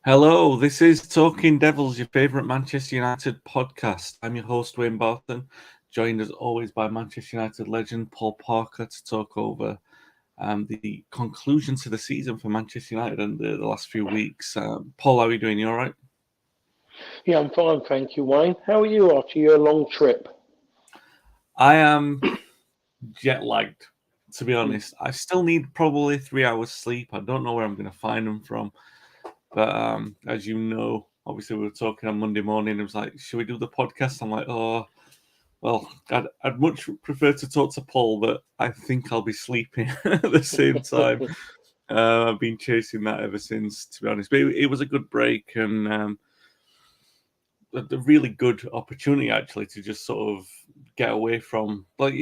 Hello, this is Talking Devils, your favourite Manchester United podcast. I'm your host, Wayne Barton, joined as always by Manchester United legend Paul Parker to talk over the conclusion to the season for Manchester United and the last few weeks. Paul, how are you doing? You all right? Yeah, I'm fine, thank you, Wayne. How are you after your long trip? I am jet lagged, to be Hmm. honest. I still need probably 3 hours sleep. I don't know where I'm going to find them from. But as you know, obviously we were talking on Monday morning. It was like, should we do the podcast? I'm like, oh, well, I'd much prefer to talk to Paul, but I think I'll be sleeping at the same time. I've been chasing that ever since, to be honest. But it was a good break and a really good opportunity actually to just sort of get away from, like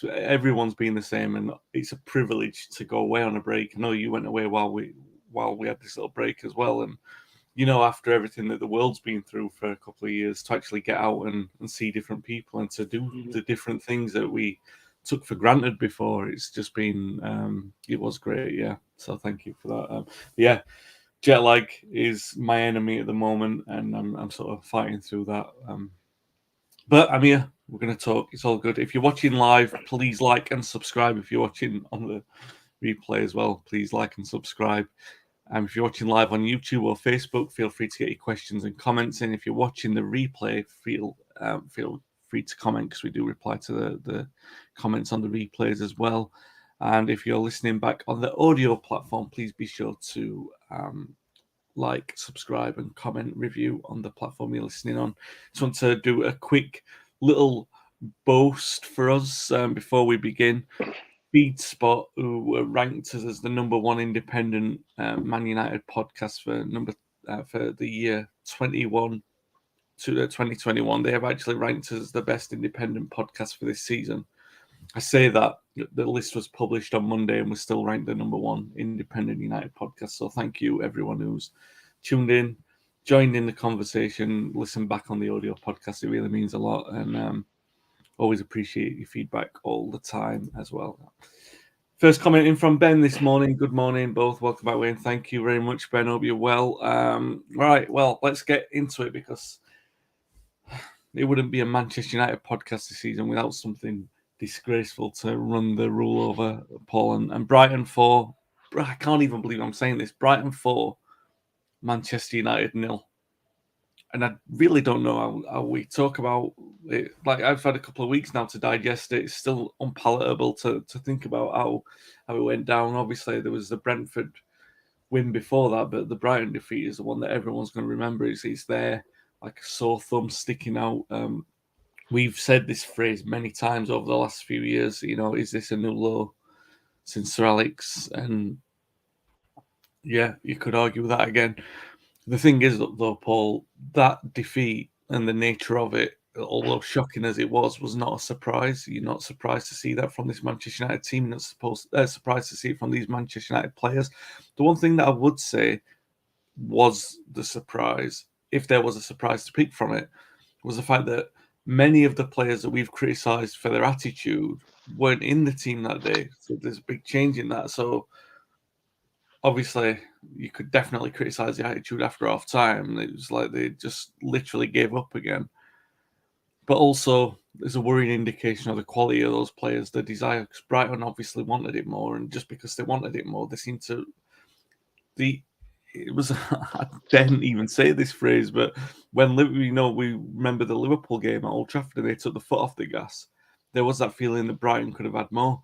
everyone's been the same, and it's a privilege to go away on a break. I know you went away while we had this little break as well, and after everything that the world's been through for a couple of years, to actually get out and see different people and to do the different things that we took for granted before, it's just been, it was great, yeah. So thank you for that. Yeah, jet lag is my enemy at the moment, and I'm sort of fighting through that. But I'm here. We're going to talk. It's all good. If you're watching live, please like and subscribe. If you're watching on the replay as well, please like and subscribe. If you're watching live on YouTube or Facebook, feel free to get your questions and comments in. If you're watching the replay, feel free to comment because we do reply to the comments on the replays as well. And if you're listening back on the audio platform, please be sure to like, subscribe, and comment, review on the platform you're listening on. Just want to do a quick little boast for us before we begin. Spot, who were ranked as the number one independent Man United podcast for the year 21 to 2021. They have actually ranked as the best independent podcast for this season. I say that the list was published on Monday and we're still ranked the number one independent United podcast. So thank you everyone who's tuned in, joined in the conversation, listened back on the audio podcast. It really means a lot, and always appreciate your feedback all the time as well. First comment in from Ben this morning. Good morning, both. Welcome back, Wayne. Thank you very much, Ben. Hope you're well. Right, well, let's get into it because it wouldn't be a Manchester United podcast this season without something disgraceful to run the rule over, Paul. And Brighton 4, I can't even believe I'm saying this, Brighton 4, Manchester United 0. And I really don't know how we talk about it. Like, I've had a couple of weeks now to digest it. It's still unpalatable to think about how it went down. Obviously, there was the Brentford win before that, but the Brighton defeat is the one that everyone's going to remember. It's there like a sore thumb sticking out. We've said this phrase many times over the last few years. Is this a new low since Sir Alex? And yeah, you could argue that again. The thing is, though, Paul, that defeat and the nature of it, although shocking as it was not a surprise. You're not surprised to see that from this Manchester United team. You're not surprised to see it from these Manchester United players. The one thing that I would say was the surprise, if there was a surprise to pick from it, was the fact that many of the players that we've criticised for their attitude weren't in the team that day. So there's a big change in that. So obviously, you could definitely criticise the attitude after half time. It was like they just literally gave up again. But also, there's a worrying indication of the quality of those players, the desire. Because Brighton obviously wanted it more, and just because they wanted it more, they seemed to. The it was I didn't even say this phrase, but when we remember the Liverpool game at Old Trafford and they took the foot off the gas, there was that feeling that Brighton could have had more.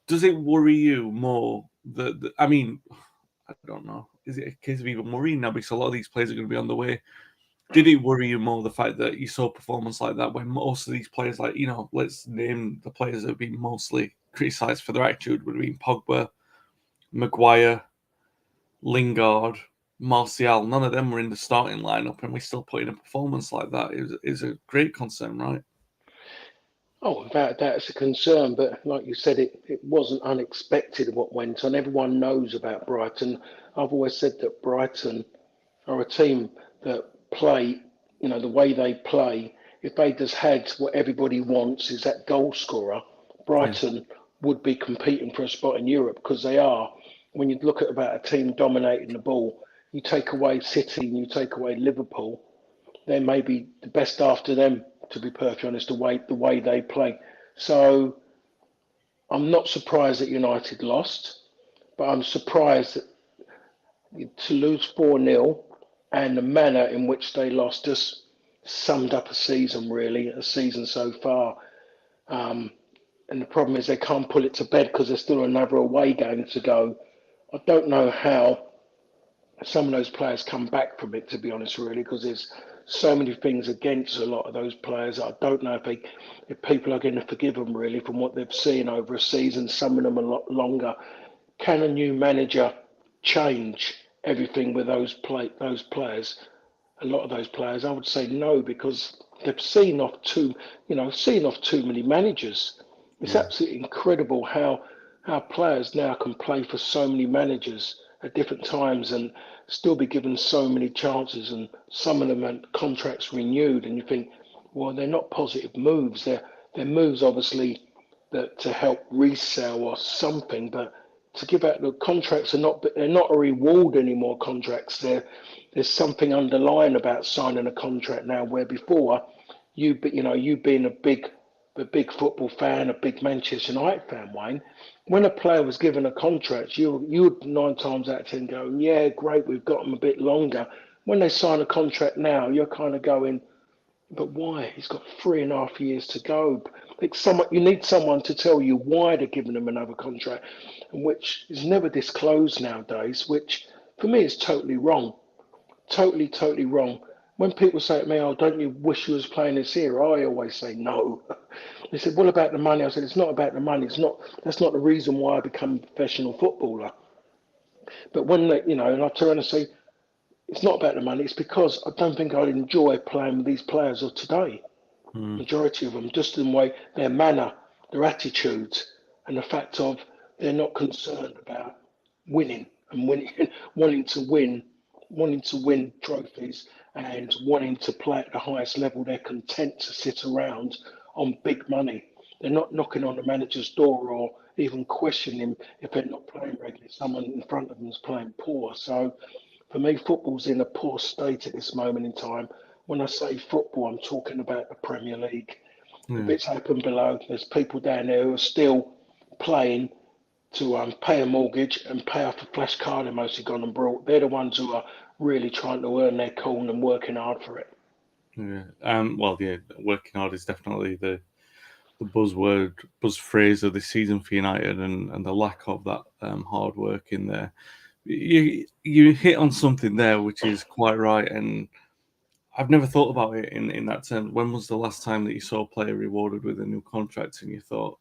Does it worry you more that I mean, I don't know. Is it a case of even worrying now because a lot of these players are going to be on the way? Did it worry you more the fact that you saw a performance like that when most of these players, like let's name the players that have been mostly criticised for their attitude, would have been Pogba, Maguire, Lingard, Martial, none of them were in the starting lineup, and we still put in a performance like that is a great concern, right? Oh, without doubt, it's a concern, but like you said, it wasn't unexpected what went on. Everyone knows about Brighton. I've always said that Brighton are a team that play, the way they play. If they just had what everybody wants is that goal scorer, Yeah, Brighton would be competing for a spot in Europe because they are. When you look at about a team dominating the ball, You take away City and you take away Liverpool, they may be the best after them, to be perfectly honest, the way they play. So I'm not surprised that United lost, but I'm surprised that to lose 4-0 and the manner in which they lost just summed up a season, really, a season so far. Um, and the problem is they can't pull it to bed because there's still another away game to go. I don't know how some of those players come back from it, to be honest, really, because there's so many things against a lot of those players. I don't know if people are going to forgive them, really, from what they've seen over a season, some of them a lot longer. Can a new manager change everything with those players? A lot of those players, I would say no, because they've seen off too many managers. It's Yeah. absolutely incredible how players now can play for so many managers at different times and still be given so many chances, and some of them are contracts renewed, and you think, well, they're not positive moves. They're moves obviously that to help resell or something, but to give out the contracts they're not a reward anymore. Contracts, there's something underlying about signing a contract now, where before you being a big football fan, a big Manchester United fan, Wayne, when a player was given a contract, you would 9 times out of 10 go, yeah, great, we've got him a bit longer. When they sign a contract now, you're kind of going, but why? He's got 3.5 years to go. You need someone to tell you why they're giving him another contract, and which is never disclosed nowadays, which for me is totally wrong. Totally, totally wrong. When people say to me, "Oh, don't you wish you was playing this year?" I always say no. They said, "What about the money?" I said, "It's not about the money. It's not. That's not the reason why I become a professional footballer." But when and I turn and say, "It's not about the money. It's because I don't think I'd enjoy playing with these players of today. Mm. Majority of them, just in the way their manner, their attitudes, and the fact of they're not concerned about winning and winning, wanting to win trophies and wanting to play at the highest level. They're content to sit around on big money. They're not knocking on the manager's door or even questioning if they're not playing regularly. Someone in front of them is playing poor. So for me, football's in a poor state at this moment in time. When I say football, I'm talking about the Premier League. The Yeah. bits open below, there's people down there who are still playing to pay a mortgage and pay off a flash card they're mostly gone and brought. They're the ones who are really trying to earn their corn and working hard for it. Yeah. Well, yeah, working hard is definitely the buzz phrase of this season for United, and the lack of that hard work in there. You hit on something there which is quite right, and I've never thought about it in that term. When was the last time that you saw a player rewarded with a new contract and you thought,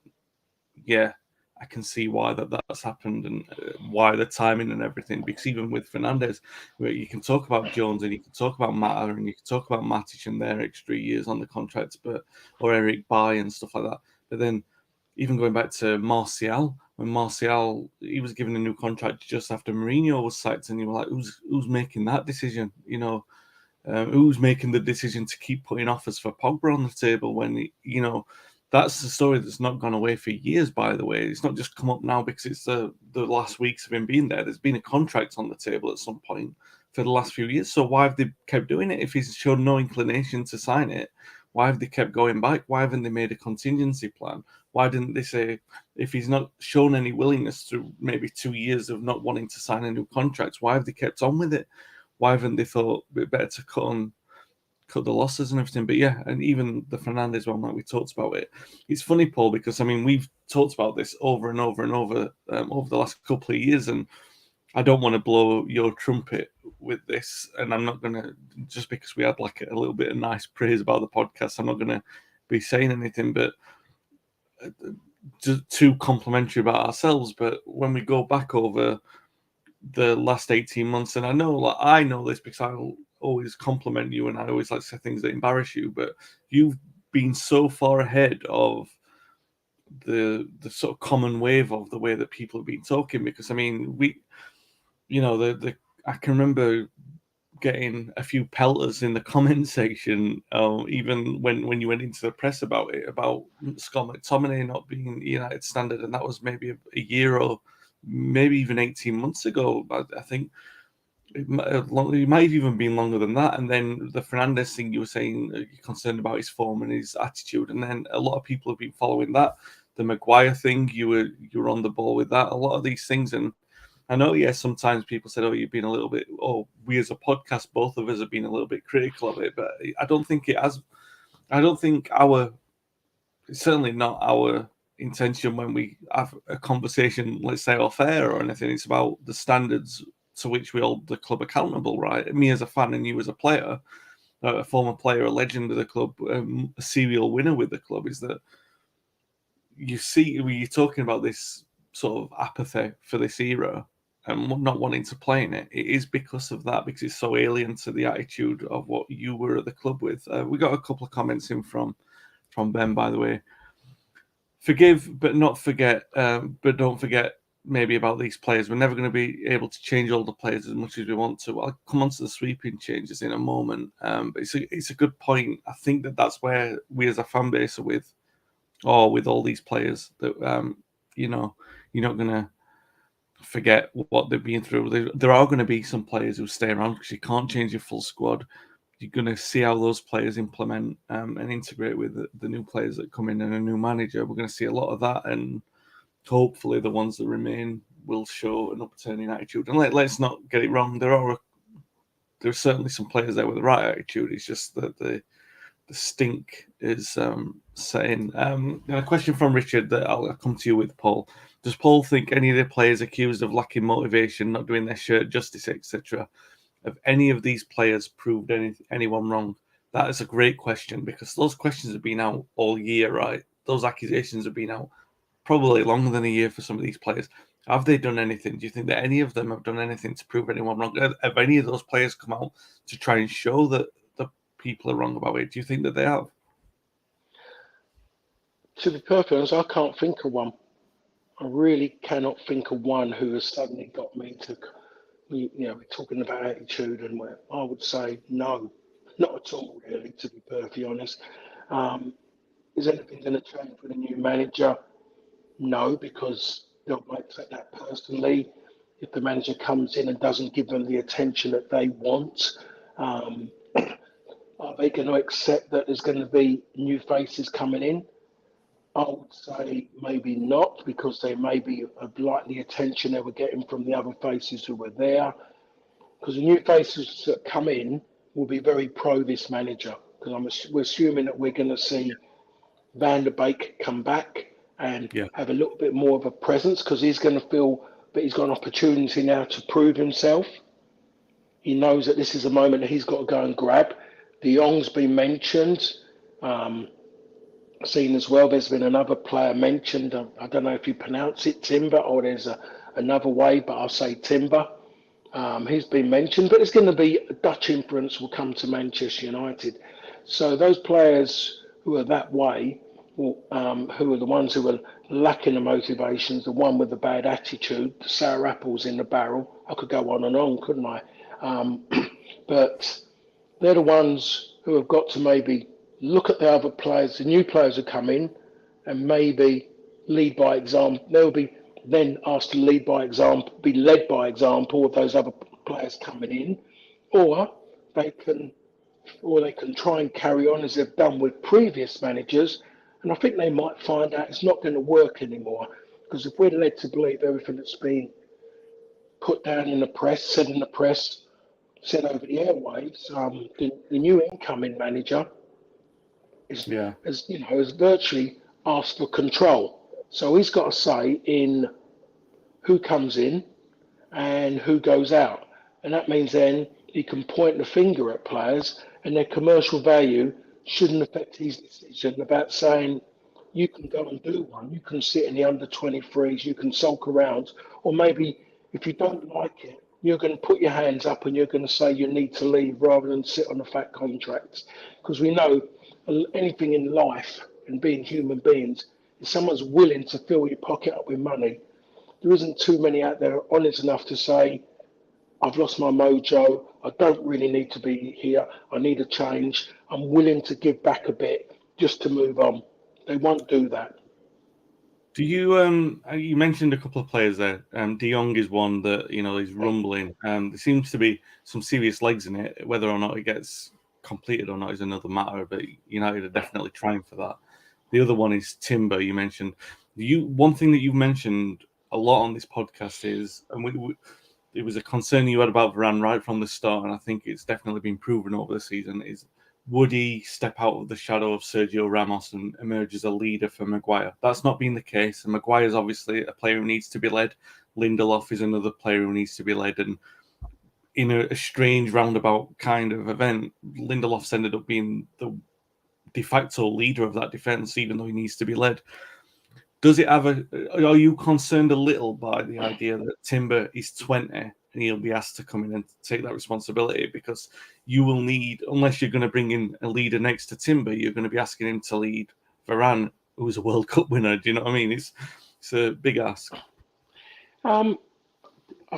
yeah, I can see why that's happened, and why the timing and everything? Because even with Fernandes, where you can talk about Jones and you can talk about Mata and you can talk about Matic and their extra years on the contracts, or Eric Bailly and stuff like that. But then even going back to Martial, when Martial he was given a new contract just after Mourinho was sacked, and you were like, who's making that decision? Who's making the decision to keep putting offers for Pogba on the table when that's the story that's not gone away for years. By the way, it's not just come up now because it's the last weeks of him being there. There's been a contract on the table at some point for the last few years. So why have they kept doing it if he's shown no inclination to sign it? Why have they kept going back? Why haven't they made a contingency plan? Why didn't they say, if he's not shown any willingness through maybe 2 years of not wanting to sign a new contract, why have they kept on with it? Why haven't they thought it better to cut the losses and everything? But yeah, and even the Fernandes one, like we talked about it. It's funny, Paul, because I mean we've talked about this over and over and over the last couple of years, and I don't want to blow your trumpet with this, and I'm not gonna, just because we had like a little bit of nice praise about the podcast, I'm not gonna be saying anything, but just too complimentary about ourselves. But when we go back over the last 18 months, and I know this because I'll always compliment you and I always like to say things that embarrass you, but you've been so far ahead of the sort of common wave of the way that people have been talking. Because I mean, the I can remember getting a few pelters in the comment section, even when you went into the press about it, about Scott McTominay not being United standard, and that was maybe a year or maybe even 18 months ago, I think. It might have even been longer than that. And then the Fernandes thing you were saying, you're concerned about his form and his attitude. And then a lot of people have been following that. The Maguire thing, you were on the ball with that. A lot of these things, and I know, yes, sometimes people said, "Oh, you've been a little bit." Oh, we as a podcast, both of us have been a little bit critical of it, but I don't think it has. I don't think it's certainly not our intention when we have a conversation, let's say off air or anything. It's about the standards to which we hold the club accountable, right? Me as a fan and you as a player, a former player, a legend of the club, a serial winner with the club, is that you see when you're talking about this sort of apathy for this era and not wanting to play in it, it is because of that, because it's so alien to the attitude of what you were at the club with. We got a couple of comments in from Ben, by the way. Forgive but not forget, but don't forget maybe about these players. We're never going to be able to change all the players as much as we want to. I'll come on to the sweeping changes in a moment, but it's a good point. I think that's where we as a fan base are with all these players that you're not going to forget what they've been through. There are going to be some players who stay around because you can't change your full squad. You're going to see how those players implement and integrate with the new players that come in and a new manager. We're going to see a lot of that, and hopefully the ones that remain will show an upturning attitude. And let's not get it wrong. There are certainly some players there with the right attitude. It's just that the stink is setting. A question from Richard that I'll come to you with, Paul. Does Paul think any of the players accused of lacking motivation, not doing their shirt justice, etc., have any of these players proved anyone wrong? That is a great question, because those questions have been out all year, right? Those accusations have been out probably longer than a year for some of these players. Have they done anything? Do you think that any of them have done anything to prove anyone wrong? Have any of those players come out to try and show that the people are wrong about it? Do you think that they have? To be perfectly honest, I can't think of one. I really cannot think of one who has suddenly got me to, we're talking about attitude, and where I would say no, not at all, really, to be perfectly honest. Um, is anything going to change with a new manager? No, because they'll might take that personally. If the manager comes in and doesn't give them the attention that they want, um, are they going to accept that there's going to be new faces coming in? I would say maybe not, because they maybe have liked the attention they were getting from the other faces who were there. Because the new faces that come in will be very pro this manager. Because we're assuming that we're going to see Van der Beek come back and Yeah. have a little bit more of a presence, because he's going to feel that he's got an opportunity now to prove himself. He knows that this is a moment that he's got to go and grab. De Jong's been mentioned. Seen as well, there's been another player mentioned. I don't know if you pronounce it Timber, or there's another way, but I'll say Timber. He's been mentioned, but there's going to be a Dutch influence will come to Manchester United. So those players who are that way, who are the ones who are lacking the motivations, the one with the bad attitude, the sour apples in the barrel. I could go on and on, couldn't I? But they're the ones who have got to maybe look at the other players, the new players who come in, and maybe lead by example. They'll be then asked to lead by example, be led by example of those other players coming in, or they can, try and carry on as they've done with previous managers. And I think they might find out it's not going to work anymore, because if we're led to believe everything that's been put down in the press, said in the press, said over the airwaves, the new incoming manager Yeah. has virtually asked for control. So he's got to say in who comes in and who goes out. And that means then he can point the finger at players, and their commercial value shouldn't affect his decision about saying, you can go and do one, you can sit in the under 23s, you can sulk around, or maybe if you don't like it, you're going to put your hands up and you're going to say you need to leave rather than sit on the fat contracts. Because we know anything in life and being human beings, if someone's willing to fill your pocket up with money, there isn't too many out there honest enough to say, I've lost my mojo, I don't really need to be here, I need a change, I'm willing to give back a bit just to move on. They won't do that. Do you mentioned a couple of players there. De Jong is one that is rumbling. There seems to be some serious legs in it. Whether or not it gets completed or not is another matter. But United are definitely trying for that. The other one is Timber. You mentioned one thing that you've mentioned a lot on this podcast is, and it was a concern you had about Varane right from the start, and I think it's definitely been proven over the season. Is would he step out of the shadow of Sergio Ramos and emerge as a leader for Maguire? That's not been the case. And Maguire's obviously a player who needs to be led. Lindelof is another player who needs to be led. And in a strange roundabout kind of event, Lindelof's ended up being the de facto leader of that defence, even though he needs to be led. Does it have are you concerned a little by the idea that Timber is 20 and he'll be asked to come in and take that responsibility? Because you will need, unless you're going to bring in a leader next to Timber, you're going to be asking him to lead Varane, who's a World Cup winner. Do you know what I mean? It's a big ask. I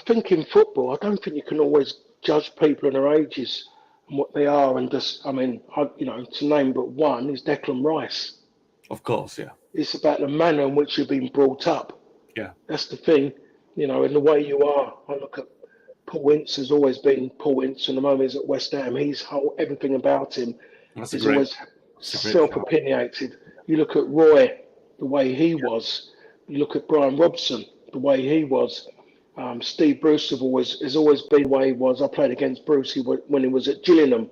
think in football, I don't think you can always judge people on their ages and what they are. And just, to name but one is Declan Rice. Of course, yeah. It's about the manner in which you've been brought up. Yeah. That's the thing, in the way you are. I look at Paul Ince has always been Paul Ince, and the moment he's at West Ham, everything about him is always self-opinionated. You look at Roy, the way he was. You look at Brian Robson, the way he was. Steve Bruce has always been the way he was. I played against Bruce when he was at Gillingham,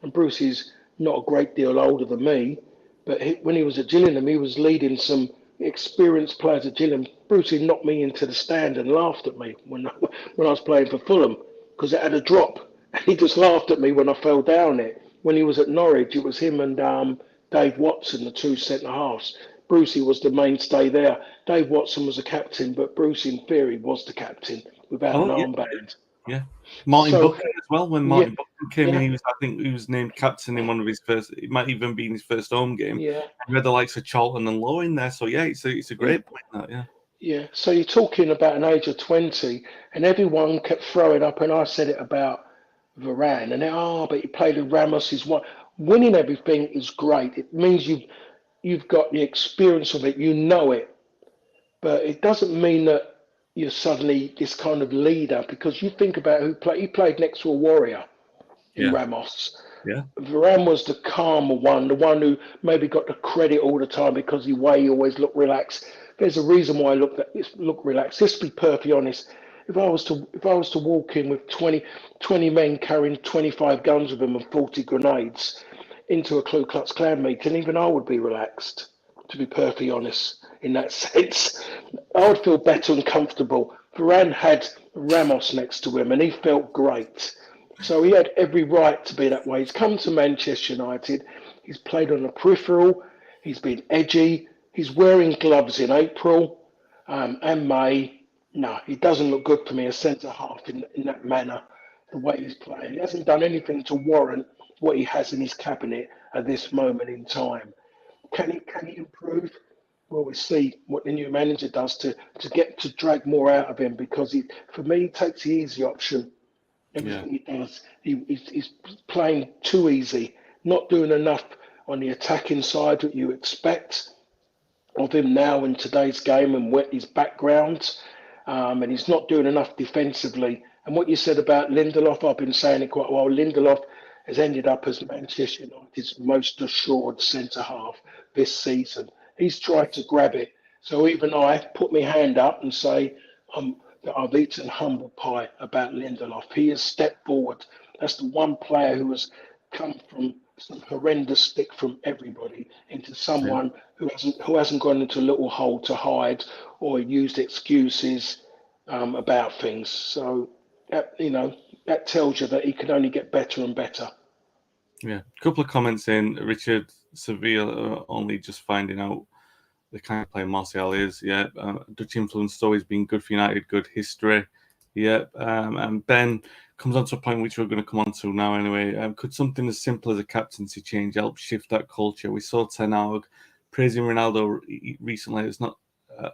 and Bruce is not a great deal older than me, but when he was at Gillingham, he was leading some experienced players at Gillingham. Brucey knocked me into the stand and laughed at me when I was playing for Fulham because it had a drop. And he just laughed at me when I fell down it. When he was at Norwich, it was him and Dave Watson, the two centre-halves. Brucey was the mainstay there. Dave Watson was the captain, but Bruce, in theory, was the captain without an armband. Yeah. Martin Buchan as well. When Martin Buchan came in, I think he was named captain in one of his first. It might even be in his first home game. Yeah. And we had the likes of Charlton and Lowe in there. So it's a great point. That Yeah. So you're talking about an age of 20, and everyone kept throwing up, and I said it about Varane, and but he played with Ramos. He's winning everything is great. It means you've got the experience of it. You know it, but it doesn't mean that you're suddenly this kind of leader, because you think about he played next to a warrior in Ramos. Yeah. Varane was the calmer one, the one who maybe got the credit all the time because he always looked relaxed. There's a reason why I look relaxed. Let's be perfectly honest. If I was to walk in with 20 men carrying 25 guns with them and 40 grenades into a Ku Klux Klan meeting, even I would be relaxed, to be perfectly honest, in that sense. I would feel better and comfortable. Varane had Ramos next to him and he felt great. So he had every right to be that way. He's come to Manchester United. He's played on the peripheral. He's been edgy. He's wearing gloves in April and May. No, he doesn't look good for me as centre-half in that manner, the way he's playing. He hasn't done anything to warrant what he has in his cabinet at this moment in time. Can he improve? Well, we'll see what the new manager does to drag more out of him, because for me, he takes the easy option. Everything he does, he's playing too easy, not doing enough on the attacking side that you expect of him now in today's game and his background, and he's not doing enough defensively. And what you said about Lindelof, I've been saying it quite a while. Lindelof has ended up as Manchester United's most assured centre-half this season. He's tried to grab it. So even I put my hand up and say that I've eaten humble pie about Lindelof. He has stepped forward. That's the one player who has come from some horrendous stick from everybody into someone who hasn't gone into a little hole to hide or used excuses about things. So that tells you that he can only get better and better. Yeah, a couple of comments in. Richard Sevilla only just finding out the kind of player Martial is. Yeah, Dutch influence has always been good for United, good history. Yeah, and Ben comes on to a point which we're going to come on to now anyway. Could something as simple as a captaincy change help shift that culture? We saw Ten Hag praising Ronaldo recently. It's not.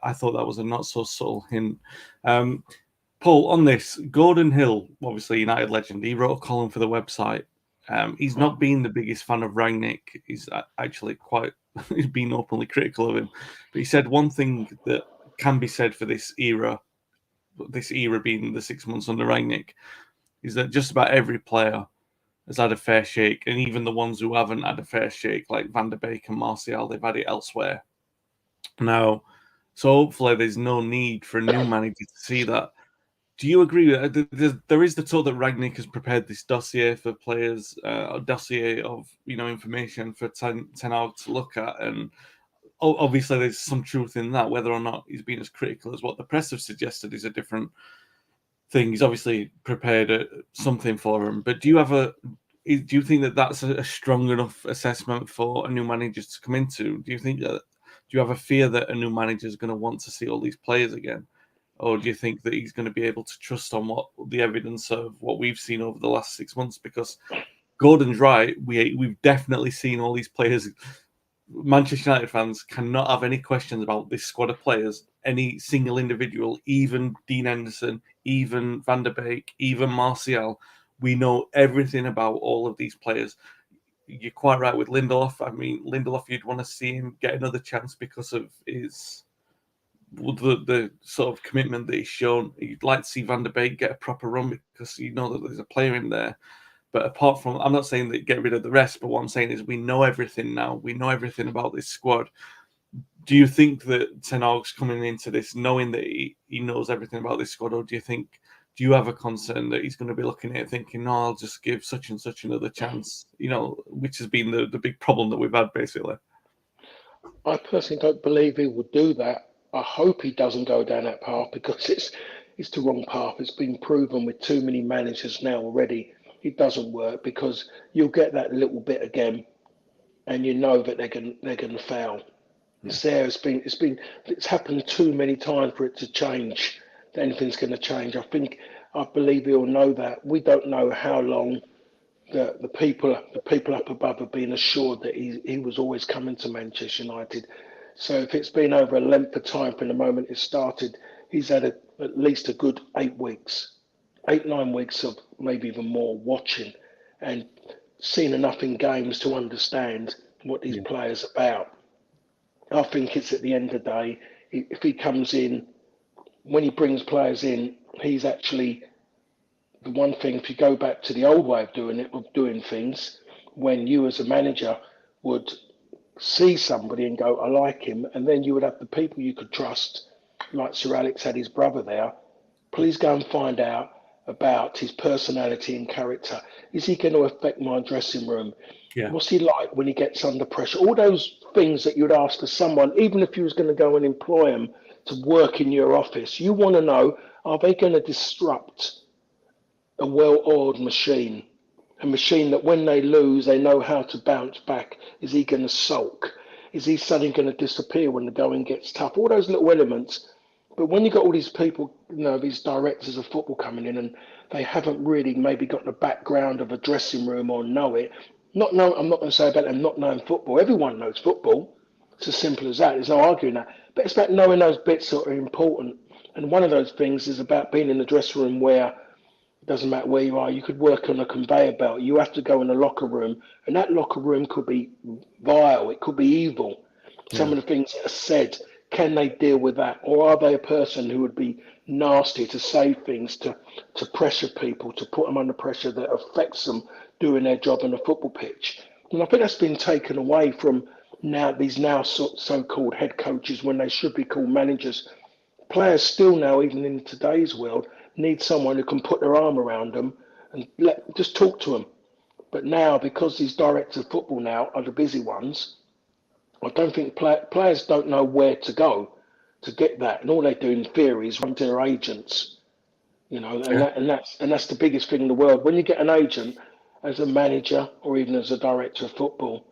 I thought that was a not so subtle hint. Paul, on this, Gordon Hill, obviously United legend, he wrote a column for the website. He's not been the biggest fan of Rangnick. He's actually quite been openly critical of him. But he said one thing that can be said for this era being the 6 months under Rangnick, is that just about every player has had a fair shake, and even the ones who haven't had a fair shake, like Van der Beek and Martial, they've had it elsewhere. Now, so hopefully there's no need for a new manager to see that. Do you agree with that? There is the talk that Rangnick has prepared this dossier for players, a dossier of information for Ten Hag to look at, and obviously there's some truth in that. Whether or not he's been as critical as what the press have suggested is a different thing. He's obviously prepared something for him. But do you think that that's a strong enough assessment for a new manager to come into? Do you have a fear that a new manager is going to want to see all these players again? Or do you think that he's going to be able to trust on what the evidence of what we've seen over the last 6 months? Because Gordon's right. We've definitely seen all these players. Manchester United fans cannot have any questions about this squad of players, any single individual, even Dean Henderson, even Van der Beek, even Martial. We know everything about all of these players. You're quite right with Lindelof. I mean, Lindelof, you'd want to see him get another chance because of the sort of commitment that he's shown. You'd like to see Van der Beek get a proper run because you know that there's a player in there. But apart from, I'm not saying that get rid of the rest, but what I'm saying is we know everything now. We know everything about this squad. Do you think that Ten Hag's coming into this knowing that he knows everything about this squad, or do you have a concern that he's going to be looking at it thinking, no, I'll just give such and such another chance, which has been the big problem that we've had, basically? I personally don't believe he will do that. I hope he doesn't go down that path because it's the wrong path. It's been proven with too many managers now already. It doesn't work because you'll get that little bit again, and you know that they're going to fail. It's there. It's happened too many times for it to change. That anything's going to change. I believe he'll know that. We don't know how long the people up above have been assured that he was always coming to Manchester United. So if it's been over a length of time from the moment it started, he's had at least a good 8 weeks, 8-9 weeks of maybe even more watching and seen enough in games to understand what these players are about. I think it's at the end of the day, if he comes in, when he brings players in, he's actually the one thing. If you go back to the old way of doing things, when you as a manager would see somebody and go, I like him, and then you would have the people you could trust, like Sir Alex had his brother there. Please go and find out about his personality and character. Is he going to affect my dressing room? Yeah. What's he like when he gets under pressure? All those things that you'd ask of someone, even if you was going to go and employ them to work in your office, you want to know, are they going to disrupt a well-oiled machine? A machine that when they lose, they know how to bounce back. Is he going to sulk? Is he suddenly going to disappear when the going gets tough? All those little elements. But when you've got all these people, these directors of football coming in and they haven't really maybe got the background of a dressing room or know it. I'm not going to say about them not knowing football. Everyone knows football. It's as simple as that. There's no arguing that. But it's about knowing those bits that are important. And one of those things is about being in the dressing room where it doesn't matter where you are. You could work on a conveyor belt. You have to go in a locker room, and that locker room could be vile. It could be evil. Some of the things that are said, can they deal with that, or are they a person who would be nasty to say things to pressure people, to put them under pressure that affects them doing their job on a football pitch? And I think that's been taken away from these so-called head coaches when they should be called managers. Players still now, even in today's world, need someone who can put their arm around them and just talk to them. But now, because these directors of football now are the busy ones, I don't think players don't know where to go to get that, and all they do in theory is run to their agents. And that's the biggest thing in the world. When you get an agent as a manager or even as a director of football,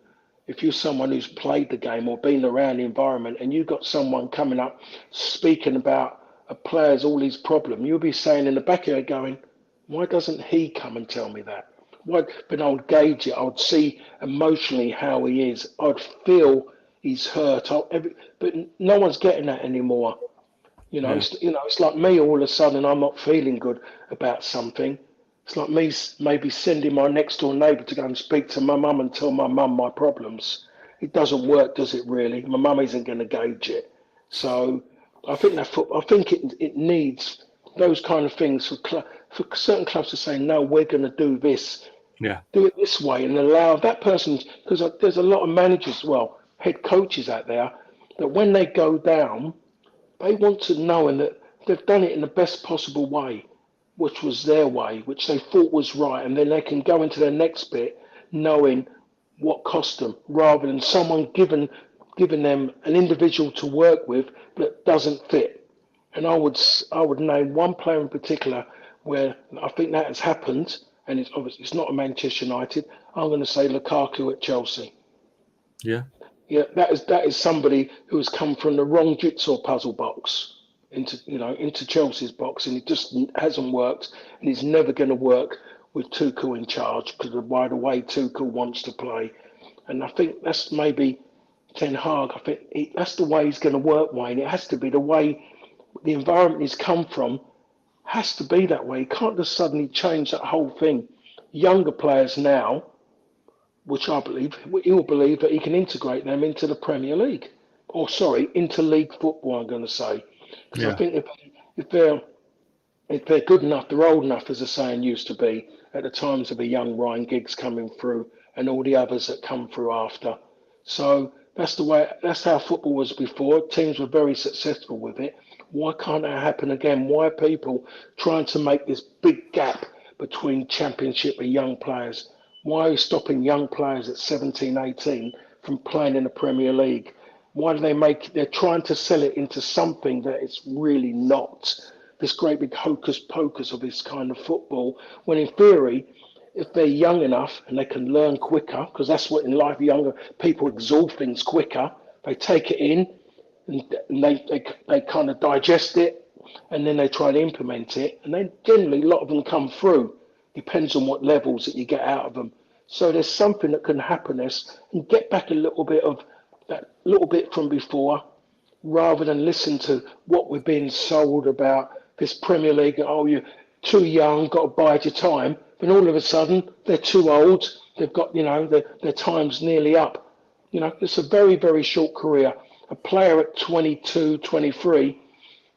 if you're someone who's played the game or been around the environment, and you've got someone coming up speaking about a player's all his problem, you'll be saying in the back of your head going, why doesn't he come and tell me that? But I would gauge it. I would see emotionally how he is. I'd feel he's hurt. But no one's getting that anymore. It's like me. All of a sudden, I'm not feeling good about something. It's like me maybe sending my next door neighbour to go and speak to my mum and tell my mum my problems. it doesn't work, does it really? My mum isn't going to gauge it. So I think it needs those kind of things for certain clubs to say, no, we're going to do this, Yeah. do it this way, and allow that person, because there's a lot of managers, well, head coaches out there, that when they go down, they want to know and that they've done it in the best possible way, which was their way, which they thought was right, and then they can go into the next bit knowing what cost them, rather than someone giving them an individual to work with that doesn't fit. And I would name one player in particular where I think that has happened, and it's obviously it's not a Manchester United. I'm going to say Lukaku at Chelsea. Yeah. Yeah, that is somebody who has come from the wrong jigsaw puzzle box into Chelsea's box, and it just hasn't worked, and it's never going to work with Tuchel in charge because of by the way Tuchel wants to play, and I think that's maybe Ten Hag. I think that's the way he's going to work, Wayne. It has to be the way the environment he's come from has to be that way. He can't just suddenly change that whole thing. Younger players now, which I believe, he'll believe that he can integrate them into the Premier League. Or, sorry, into league football, I'm going to say. Because I Yeah. think if they're if they're good enough, they're old enough, as the saying used to be, at the times of a young Ryan Giggs coming through and all the others that come through after. So that's how football was before. Teams were very successful with it. Why can't that happen again? Why are people trying to make this big gap between championship and young players? Why are you stopping young players at 17, 18 from playing in the Premier League? Why do they're trying to sell it into something that it's really not? This great big hocus pocus of this kind of football, when in theory, if they're young enough and they can learn quicker, because that's what in life younger people absorb things quicker, they take it in and they kind of digest it and then they try to implement it. And then generally, a lot of them come through. Depends on what levels that you get out of them. So there's something that can happen this and get back a little bit of that little bit from before rather than listen to what we're being sold about this Premier League. Oh, you're too young, got to bide your time. Then all of a sudden, they're too old. They've got, their time's nearly up. It's a very, very short career. A player at 22, 23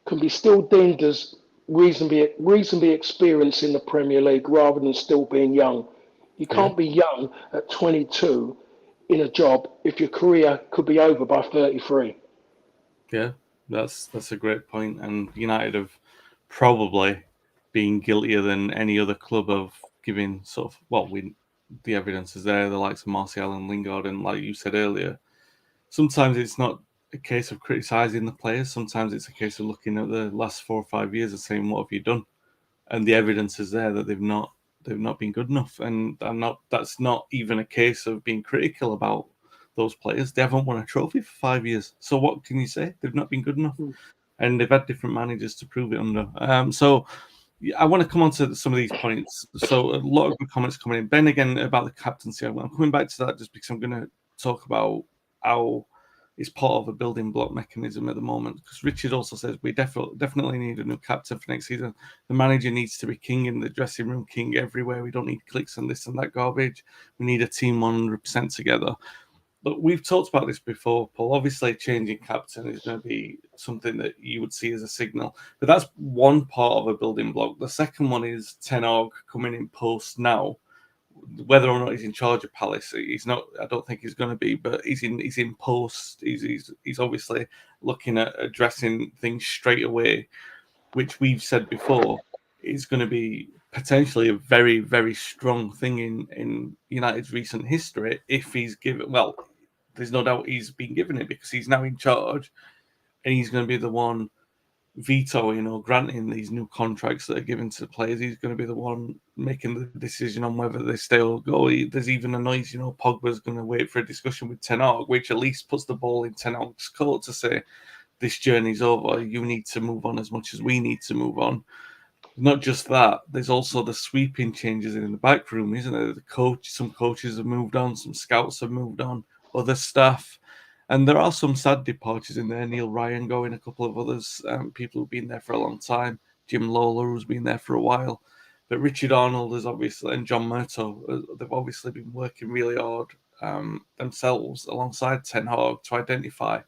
can be still deemed as reasonably experienced in the Premier League rather than still being young. You Yeah. can't be young at 22 in a job if your career could be over by 33. Yeah, that's a great point. And United have probably been guiltier than any other club of giving sort of the evidence is there, the likes of Martial and Lingard, and like you said earlier, sometimes it's not a case of criticising the players. Sometimes it's a case of looking at the last 4 or 5 years and saying, "What have you done?" And the evidence is there that they've not been good enough. And that's not even a case of being critical about those players. They haven't won a trophy for 5 years. So what can you say? They've not been good enough. And they've had different managers to prove it under. So I want to come on to some of these points. So a lot of good comments coming in. Ben, again, about the captaincy. I'm coming back to that just because I'm going to talk about how it's part of a building block mechanism at the moment. Because Richard also says we definitely need a new captain for next season. The manager needs to be king in the dressing room, king everywhere. We don't need clicks and this and that garbage. We need a team 100% together. But we've talked about this before, Paul. Obviously, changing captain is going to be something that you would see as a signal. But that's one part of a building block. The second one is Ten Hag coming in post now. Whether or not he's in charge of Palace, he's not. I don't think he's going to be, but he's in post. He's obviously looking at addressing things straight away, which we've said before is going to be potentially a very, very strong thing in United's recent history if he's given. Well, there's no doubt he's been given it because he's now in charge, and he's going to be the one vetoing or granting these new contracts that are given to the players. He's going to be the one making the decision on whether they stay or go. There's even a noise, Pogba's going to wait for a discussion with Ten Hag, which at least puts the ball in Ten Hag's court to say, this journey's over. You need to move on as much as we need to move on. Not just that, there's also the sweeping changes in the back room, isn't there? Some coaches have moved on, some scouts have moved on, other staff. And there are some sad departures in there. Neil Ryan going, a couple of others, people who've been there for a long time. Jim Lawler, who's been there for a while. But Richard Arnold has obviously, and John Murtough, they've obviously been working really hard themselves alongside Ten Hag to identify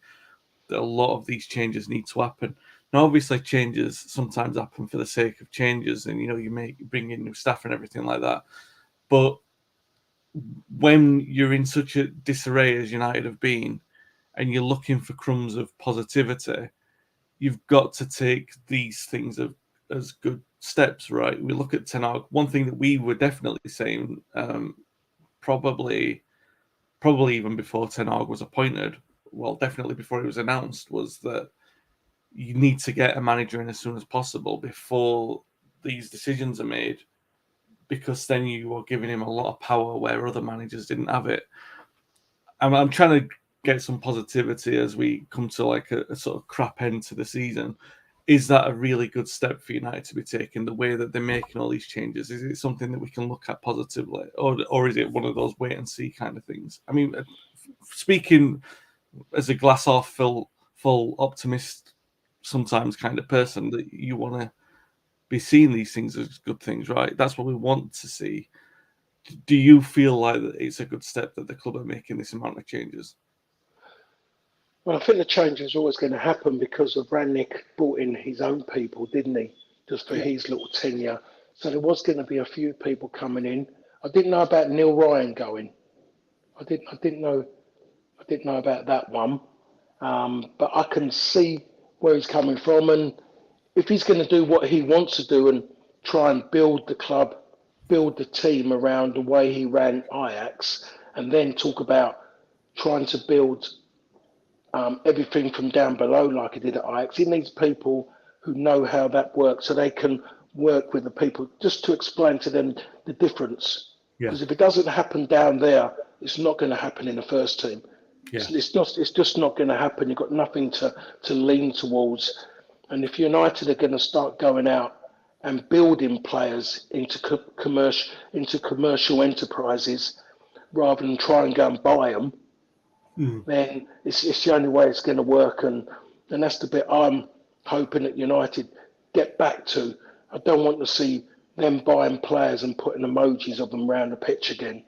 that a lot of these changes need to happen. Now, obviously, changes sometimes happen for the sake of changes, and you bring in new staff and everything like that. But when you're in such a disarray as United have been, and you're looking for crumbs of positivity, you've got to take these things as good steps, right? We look at Ten Hag. One thing that we were definitely saying, probably even before Ten Hag was appointed, well, definitely before he was announced, was that you need to get a manager in as soon as possible before these decisions are made, because then you are giving him a lot of power where other managers didn't have it. I'm trying to get some positivity as we come to like a sort of crap end to the season. Is that a really good step for United to be taking, the way that they're making all these changes? Is it something that we can look at positively, or is it one of those wait and see kind of things? I mean, speaking as a glass half full optimist, sometimes kind of person, that you want to be seeing these things as good things, right? That's what we want to see. Do you feel like it's a good step that the club are making this amount of changes? Well, I think the change is always going to happen because of Rangnick brought in his own people, didn't he? Just for Yeah. his little tenure. So there was going to be a few people coming in. I didn't know about Neil Ryan going. I didn't know about that one. But I can see where he's coming from, and if he's going to do what he wants to do and try and build the club, build the team around the way he ran Ajax, and then talk about trying to build everything from down below like he did at Ajax. He needs people who know how that works so they can work with the people just to explain to them the difference. Yeah. Because if it doesn't happen down there, it's not going to happen in the first team. Yeah. It's just not going to happen. You've got nothing to lean towards. And if United are going to start going out and building players into commercial enterprises rather than try and go and buy them, then it's the only way it's going to work. And that's the bit I'm hoping that United get back to. I don't want to see them buying players and putting emojis of them around the pitch again.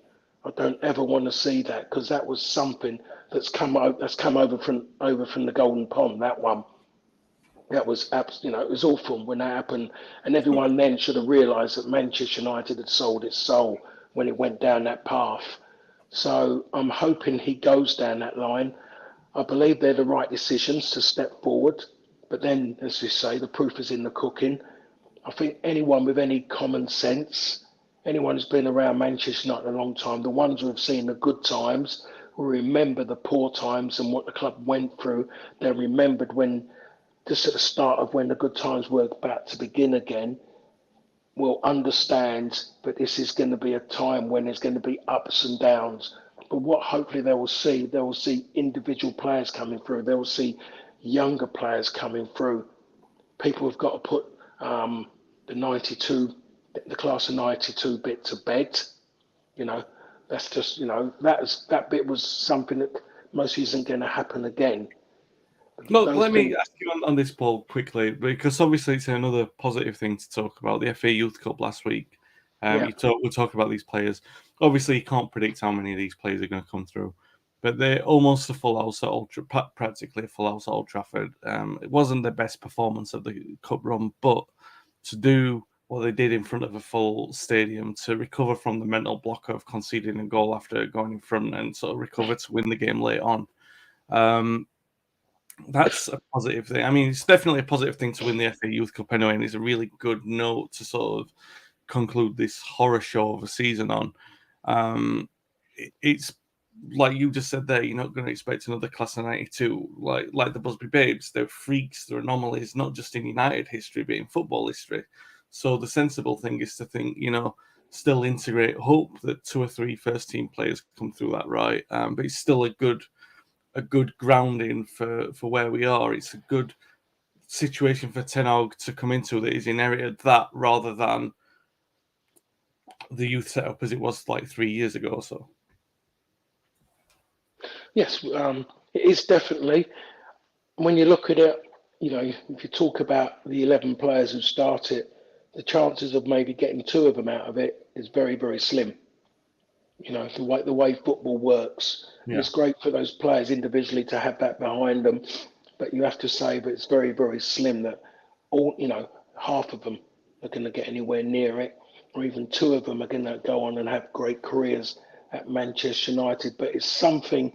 I don't ever want to see that, because that was something that's come over from the Golden Pond. That one, that was it was awful when that happened, and everyone then should have realised that Manchester United had sold its soul when it went down that path. So I'm hoping he goes down that line. I believe they're the right decisions to step forward, but then, as you say, the proof is in the cooking. I think anyone with any common sense, anyone who's been around Manchester United a long time, the ones who have seen the good times, will remember the poor times and what the club went through. They remembered when, just at the start of when the good times were about to begin again, will understand that this is going to be a time when there's going to be ups and downs. But what hopefully they will see individual players coming through. They will see younger players coming through. People have got to put the 92, the class of 92 bit to bed. You know, that's just, that bit was something that most isn't going to happen again. Look, Those let me people, ask you on this, Paul, quickly, because obviously it's another positive thing to talk about. The FA Youth Cup last week. yeah. We'll talk about these players. Obviously, you can't predict how many of these players are going to come through, but they're almost a full house at practically a full house at Old Trafford. It wasn't the best performance of the cup run, but to do what they did in front of a full stadium, to recover from the mental block of conceding a goal after going in front and sort of recover to win the game late on. That's a positive thing. I mean, it's definitely a positive thing to win the FA Youth Cup anyway, and it's a really good note to sort of conclude this horror show of a season on. It's like you just said there, you're not going to expect another class of 92 like the Busby Babes. They're freaks, they're anomalies, not just in United history, but in football history. So the sensible thing is to think, still integrate, hope that 2 or 3 first team players come through that, right? But it's still a good grounding for where we are. It's a good situation for Ten Hag to come into, that he's inherited that rather than the youth setup as it was like 3 years ago or so. Yes, it is definitely. When you look at it, if you talk about the 11 players who started, the chances of maybe getting 2 of them out of it is very, very slim. The way football works, and Yeah. it's great for those players individually to have that behind them. But you have to say that it's very, very slim that half of them are going to get anywhere near it, or even 2 of them are going to go on and have great careers at Manchester United. But it's something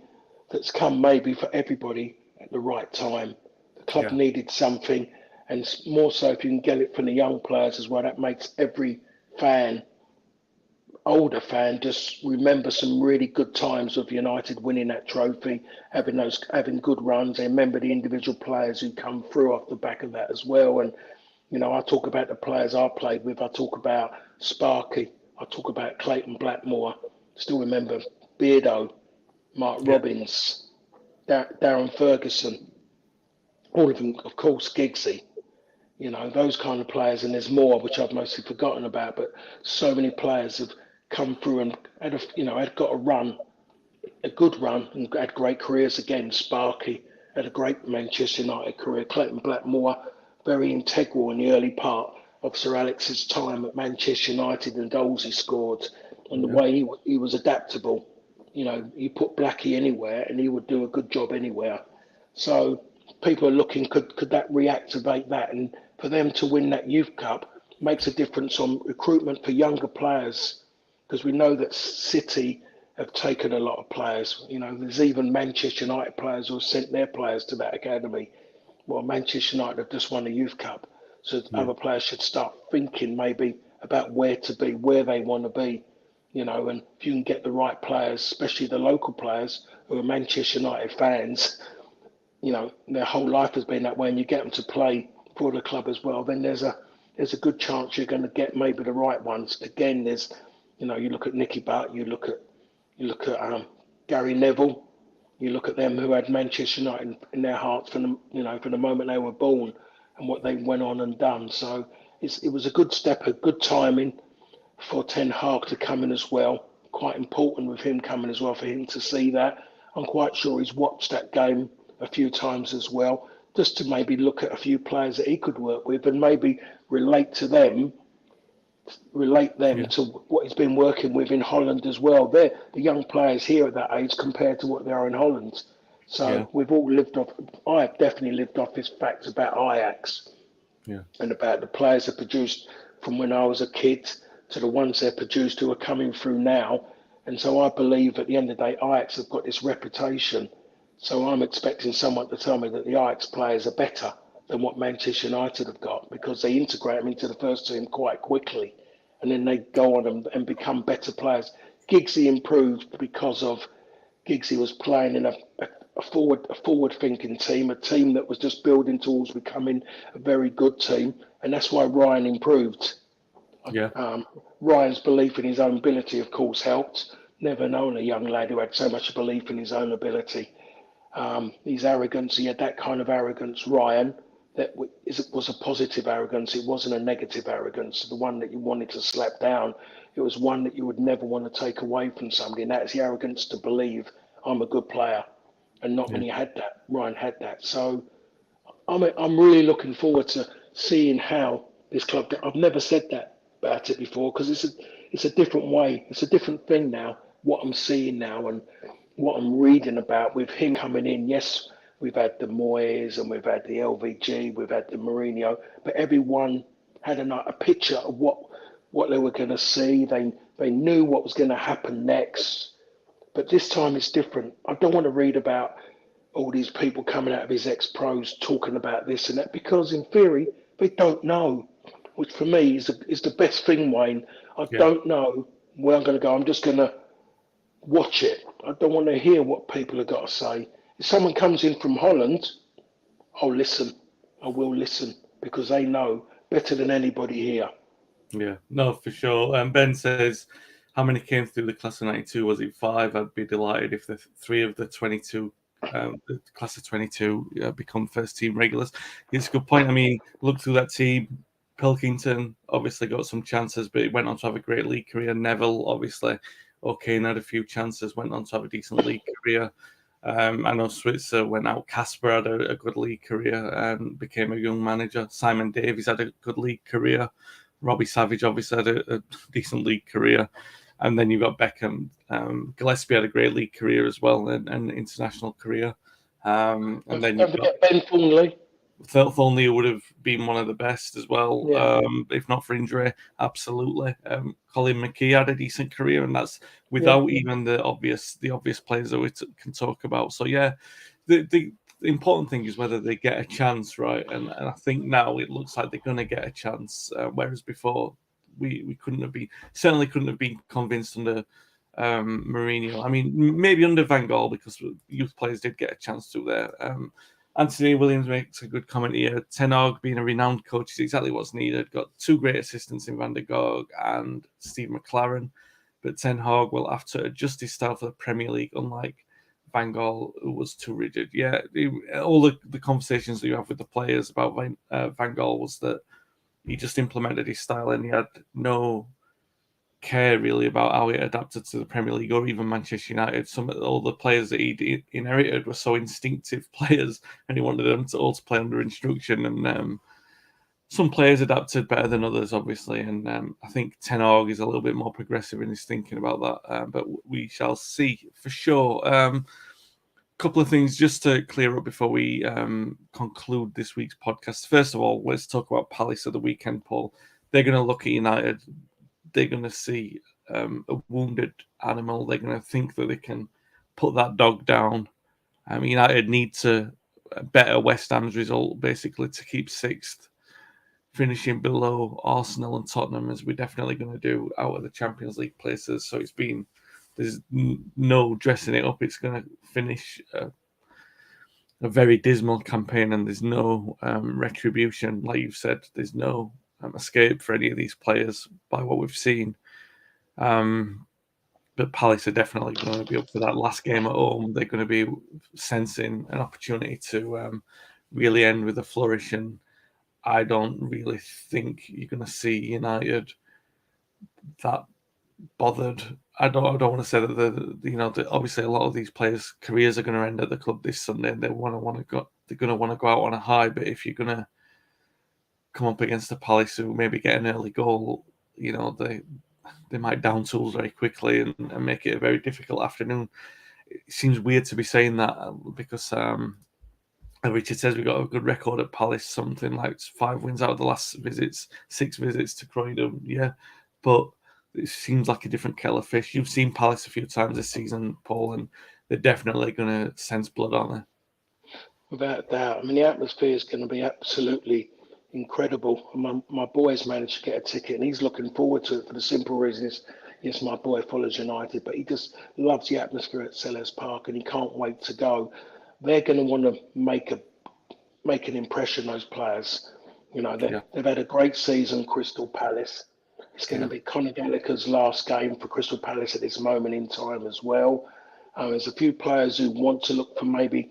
that's come maybe for everybody at the right time. The club Yeah. needed something, and more so if you can get it from the young players as well. That makes every fan, older fan, just remember some really good times of United winning that trophy, having good runs. They remember the individual players who come through off the back of that as well. And I talk about the players I played with. I talk about Sparky. I talk about Clayton Blackmore. Still remember Beardo, Mark Yeah. Robbins, Darren Ferguson, all of them, of course, Giggsy. Those kind of players, and there's more which I've mostly forgotten about. But so many players have come through and had got a good run, and had great careers again. Sparky had a great Manchester United career. Clayton Blackmore, very integral in the early part of Sir Alex's time at Manchester United, and goals he scored, and the way he was adaptable. You put Blackie anywhere, and he would do a good job anywhere. So people are looking, could that reactivate that? And for them to win that Youth Cup makes a difference on recruitment for younger players, because we know that City have taken a lot of players. There's even Manchester United players who have sent their players to that academy. Well, Manchester United have just won the Youth Cup, so other players should start thinking maybe about where to be, where they want to be. And if you can get the right players, especially the local players who are Manchester United fans, their whole life has been that way, and you get them to play for the club as well, then there's a good chance you're going to get maybe the right ones. Again, you look at Nicky Butt, you look at Gary Neville, you look at them who had Manchester United in their hearts from the moment they were born, and what they went on and done. So it was a good step, a good timing for Ten Hag to come in as well. Quite important with him coming as well, for him to see that. I'm quite sure he's watched that game a few times as well, just to maybe look at a few players that he could work with and maybe relate them to what he's been working with in Holland as well. They're the young players here at that age compared to what they are in Holland. So we've all I've definitely lived off this fact about Ajax, and about the players that produced from when I was a kid to the ones they're produced who are coming through now. And so I believe at the end of the day, Ajax have got this reputation. So I'm expecting someone to tell me that the Ajax players are better than what Manchester United have got, because they integrate them into the first team quite quickly, and then they go on and become better players. Giggsy improved because of Giggsy was playing in a forward-thinking team, a team that was just building towards becoming a very good team, and that's why Ryan improved. Ryan's belief in his own ability, of course, helped. Never known a young lad who had so much belief in his own ability. His arrogance, he had that kind of arrogance, Ryan, that was a positive arrogance. It wasn't a negative arrogance, the one that you wanted to slap down. It was one that you would never want to take away from somebody, and that's the arrogance to believe I'm a good player. And not many had that. Ryan had that. So I'm really looking forward to seeing how this club. I've never said that about it before, because it's a different way. It's a different thing now. What I'm seeing now and what I'm reading about with him coming in. Yes, we've had the Moyes and we've had the LVG, we've had the Mourinho, but everyone had a picture of what they were going to see. They knew what was going to happen next. But this time it's different. I don't want to read about all these people coming out of his ex-pros talking about this and that, because in theory they don't know, which for me is the best thing, Wayne. I don't know where I'm going to go. I'm just going to watch it. I don't want to hear what people have got to say. If someone comes in from Holland, I'll listen. I will listen, because they know better than anybody here. Yeah, no, for sure. Ben says, how many came through the class of 92? Was it 5? I'd be delighted if the 3 of the 22, the class of 22 become first team regulars. It's a good point. I mean, look through that team. Pilkington obviously got some chances, but he went on to have a great league career. Neville, obviously, okay, and had a few chances, went on to have a decent league career. I know Switzer went out. Casper had a good league career and became a young manager. Simon Davies had a good league career. Robbie Savage obviously had a decent league career. And then you've got Beckham. Gillespie had a great league career as well, and international career. And then Don't forget Ben Thornley. Thornley would have been one of the best as well, Yeah. if not for injury. Absolutely. Colin McKee had a decent career, and that's without even the obvious players that we can talk about. So yeah, the important thing is whether they get a chance, right? And I think now it looks like they're going to get a chance, whereas before we couldn't have been convinced under Mourinho. I mean, maybe under Van Gaal, because youth players did get a chance to there. Anthony Williams makes a good comment here. Ten Hag, being a renowned coach, is exactly what's needed. Got two great assistants in Van der Gaag and Steve McLaren, but Ten Hag will have to adjust his style for the Premier League, unlike Van Gaal, who was too rigid. Yeah, all the conversations that you have with the players about Van Gaal was that he just implemented his style and he had no care really about how it adapted to the Premier League or even Manchester United. All the players that he inherited were so instinctive players, and he wanted them to all play under instruction. And some players adapted better than others, obviously. And I think Ten Hag is a little bit more progressive in his thinking about that. But we shall see for sure. Couple of things just to clear up before we conclude this week's podcast. First of all, let's talk about Palace at the weekend, Paul. They're going to look at United. They're going to see a wounded animal. They're going to think that they can put that dog down. United need to better West Ham's result, basically, to keep sixth, finishing below Arsenal and Tottenham, as we're definitely going to do out of the Champions League places. So there's no dressing it up. It's going to finish a very dismal campaign, and there's no retribution. Like you've said, there's no escape for any of these players by what we've seen. But Palace are definitely going to be up for that last game at home. They're going to be sensing an opportunity to really end with a flourish, and I don't really think you're going to see United that bothered. I don't want to say that obviously a lot of these players' careers are going to end at the club this Sunday, and they're going to want to go out on a high. But if you're going to come up against the Palace who maybe get an early goal, they might down tools very quickly and make it a very difficult afternoon. It seems weird to be saying that because Richard says we've got a good record at Palace, something like 5 wins out of the last 6 visits to Croydon. Yeah, but it seems like a different kettle of fish. You've seen Palace a few times this season, Paul, and they're definitely going to sense blood, aren't they? Without doubt. I mean, the atmosphere is going to be absolutely incredible. My boy's managed to get a ticket, and he's looking forward to it for the simple reason is, yes, my boy follows United, but he just loves the atmosphere at Sellers Park, and he can't wait to go. They're going to want to make an impression, those players. They've had a great season, Crystal Palace. It's going to be Conor Gallagher's last game for Crystal Palace at this moment in time as well. There's a few players who want to look for maybe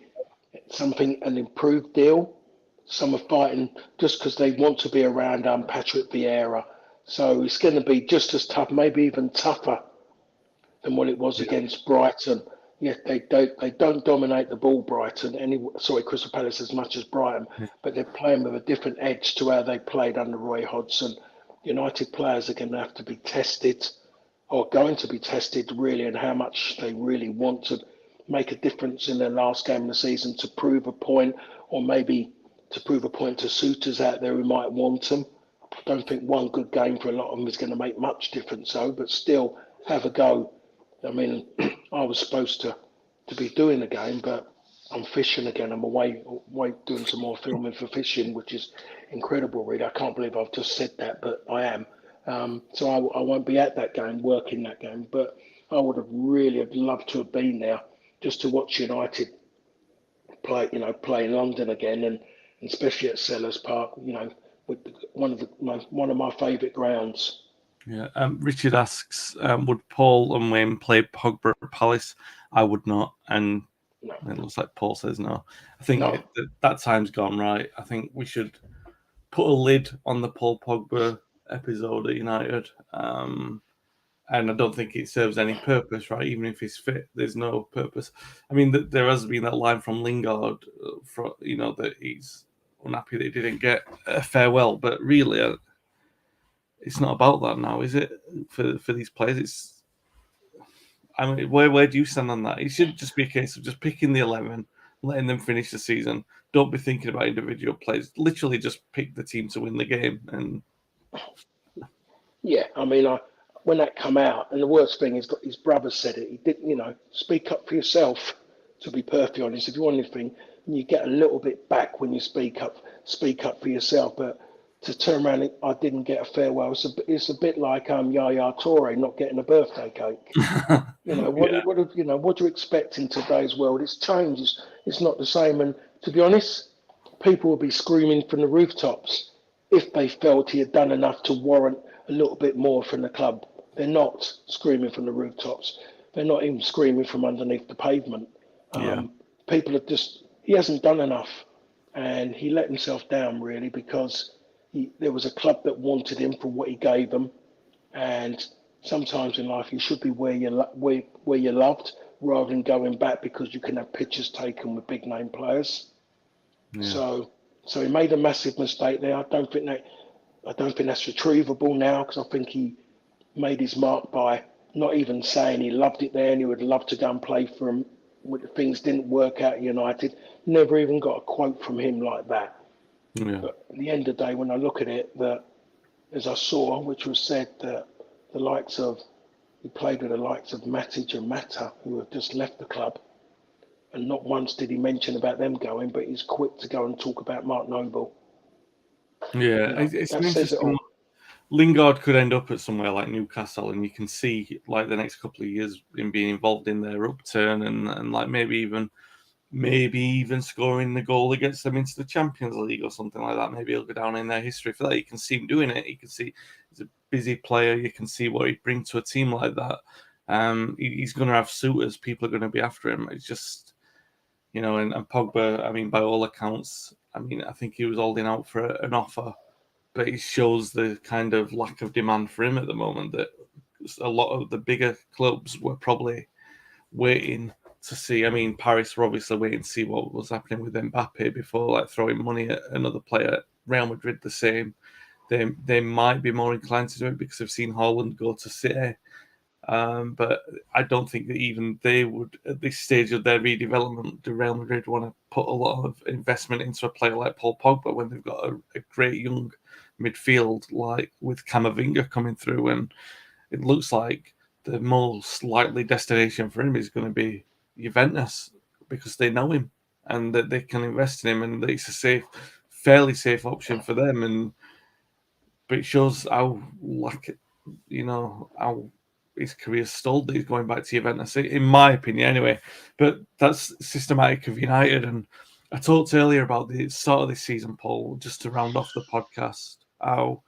an improved deal. Some are fighting just because they want to be around Patrick Vieira. So it's going to be just as tough, maybe even tougher than what it was against Brighton. Yeah, they don't dominate the ball, Brighton. Crystal Palace as much as Brighton, but they're playing with a different edge to how they played under Roy Hodgson. United players are going to have to be tested, or going to be tested really, and how much they really want to make a difference in their last game of the season to prove a point, or maybe to prove a point to suitors out there who might want them. I don't think one good game for a lot of them is going to make much difference, though, but still have a go. I mean, I was supposed to be doing the game, but I'm fishing again. I'm away doing some more filming for fishing, which is incredible, really. I can't believe I've just said that, but I am. So I won't be at that game, working that game, but I would have really loved to have been there just to watch United play in London again, and especially at Sellers Park, with one of my favourite grounds. Yeah. Richard asks, would Paul and Wayne play Pogba at Palace? I would not, and it looks like Paul says no. I think that time's gone, right? I think we should put a lid on the Paul Pogba episode at United. And I don't think it serves any purpose, right? Even if he's fit, there's no purpose. I mean, there has been that line from Lingard, that he's unhappy that he didn't get a farewell. But really, it's not about that now, is it? For these players, it's. I mean, where do you stand on that? It should just be a case of just picking the 11, letting them finish the season. Don't be thinking about individual players. Literally, just pick the team to win the game. And Yeah, I mean, when that come out, and the worst thing is his brother said it. He didn't, speak up for yourself. To be perfectly honest, if you want anything, and you get a little bit back when you speak up for yourself. But to turn around, I didn't get a farewell. It's a bit like Yaya Toure not getting a birthday cake. yeah, What do you expect in today's world? It's changed. It's not the same. And to be honest, people will be screaming from the rooftops if they felt he had done enough to warrant a little bit more from the club. They're not screaming from the rooftops. They're not even screaming from underneath the pavement. yeah, People are he hasn't done enough. And he let himself down, really, because there was a club that wanted him for what he gave them. And sometimes in life, you should be where you're loved rather than going back because you can have pictures taken with big name players. yeah. So, so he made a massive mistake there. I don't think that's retrievable now because I think he made his mark by not even saying he loved it there and he would love to go and play for him. When things didn't work out at United, never even got a quote from him like that. Yeah. But at the end of the day, when I look at it, that as I saw, which was said that the likes of he played with the likes of Matic and Mata, who have just left the club, and not once did he mention about them going, but he's quick to go and talk about Mark Noble. Yeah, it's That an says it interesting one. all. Lingard could end up at somewhere like Newcastle, and you can see like the next couple of years him being involved in their upturn, and like maybe even scoring the goal that gets them into the Champions League or something like that. Maybe he'll go down in their history for that. You can see him doing it. You can see he's a busy player. You can see what he'd bring to a team like that. He's going to have suitors. People are going to be after him. It's just, and Pogba, I mean, by all accounts, I mean, I think he was holding out for an offer, but it shows the kind of lack of demand for him at the moment that a lot of the bigger clubs were probably waiting to see. I mean, Paris were obviously waiting to see what was happening with Mbappe before like throwing money at another player. Real Madrid the same. They might be more inclined to do it because they've seen Haaland go to City. But I don't think that even they would, at this stage of their redevelopment, do Real Madrid want to put a lot of investment into a player like Paul Pogba when they've got a great young midfield like with Camavinga coming through, and it looks like the most likely destination for him is going to be Juventus because they know him and that they can invest in him, and that it's a fairly safe option for them. And but it shows how how his career's stalled that he's going back to Juventus, in my opinion, anyway. But that's systematic of United. And I talked earlier about the start of this season, Paul, just to round off the podcast, how